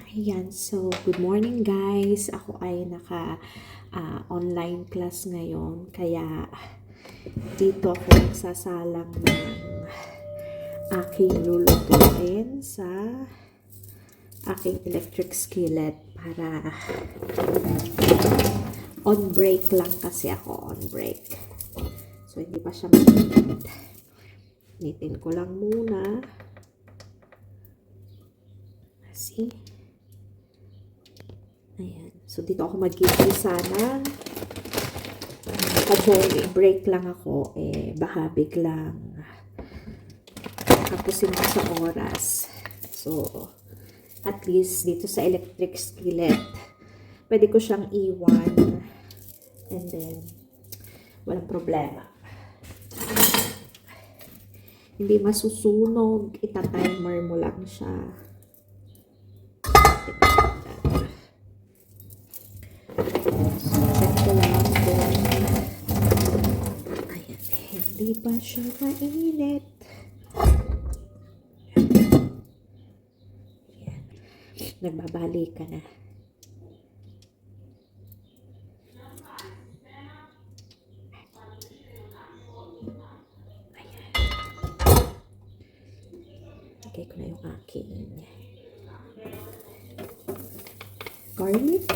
Ayan, so good morning guys. Ako ay online class ngayon. Kaya dito ako nagsasalang ng aking lulutuin sa aking electric skillet para on break lang kasi ako, on break. So hindi pa siya mainit. Initin ko lang muna. See? Ayan. So, dito ako mag-gisa ng kaboy. Break lang ako. Baka biglang tapusin ko sa oras. So, at least dito sa electric skillet, pwede ko siyang iwan. And then, walang problema. Hindi masusunog. Ita-timer mo lang siya. Check ko lang kung ayan, hindi pa siya mainit. Ayan. Nagbabalik ka na. Ayan. Lagay ko na yung aking garlic.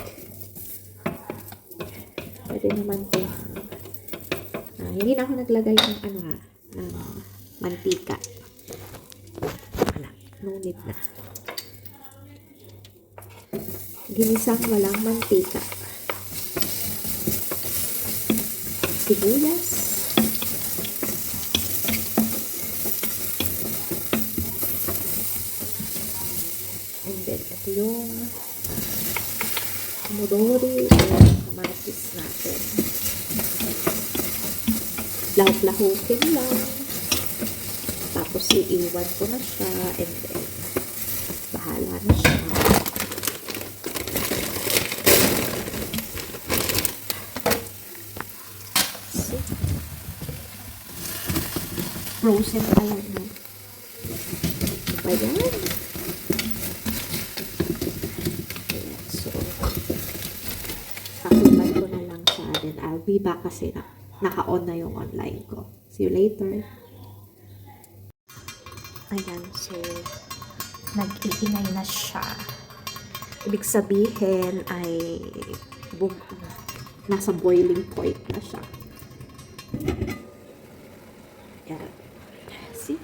Pwede naman po. Hindi na ako naglagay ng ng mantika. Wala. No need na. Ginisang walang mantika. Sibuyas. And then, ito yung pomodori o kamatis natin. Lahok-lahokin lang. Tapos iiwan ko na siya and then bahala na siya. So, frozen pala na. Ayan. So, pakulan ko na lang siya. Then I'll be back kasi naka-on na yung online ko. See you later. Ayan, so nag-iingay na siya. Ibig sabihin ay nasa boiling point na siya. Ayan. See?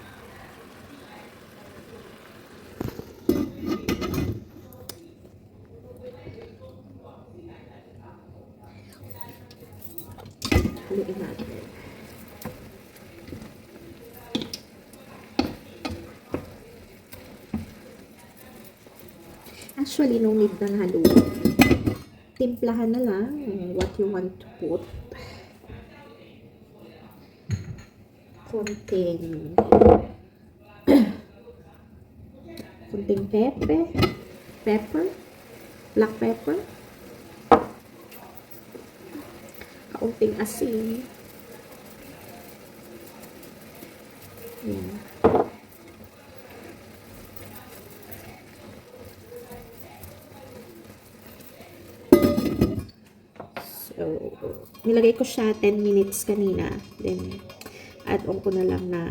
Haluin natin. Actually, no need ng haluin. Timplahan na lang what you want to put. Konting pepper, black pepper, kaunting asin. Yan. So, nilagay ko siya 10 minutes kanina. Then, add-on ko na lang na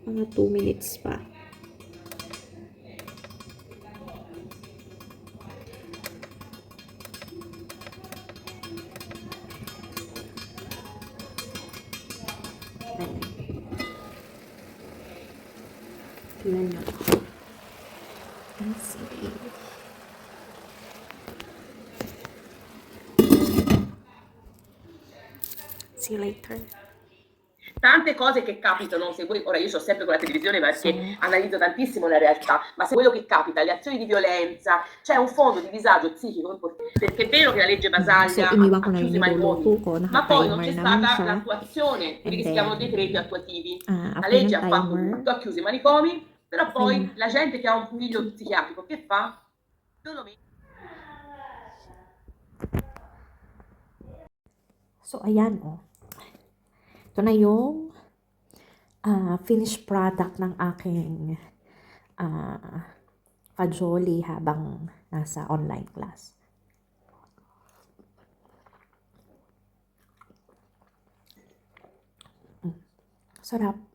mga 2 minutes pa. Tingnan nyo. Let's see. See you later. Tante cose che capitano, se voi, ora io sto sempre con la televisione perché analizzo tantissimo la realtà, ma se quello che capita, le azioni di violenza, c'è un fondo di disagio psichico importante, perché è vero che la legge Basaglia ha chiuso i manicomi, ma poi non c'è stata l'attuazione, quelli che si chiamano decreti attuativi. La legge ha fatto tutto, ha chiuso i manicomi, però poi la gente che ha un figlio psichiatrico, che fa? Non lo mette. So, ayan oh. Ito na yung finished product ng aking ka-jolly habang nasa online class. Sarap.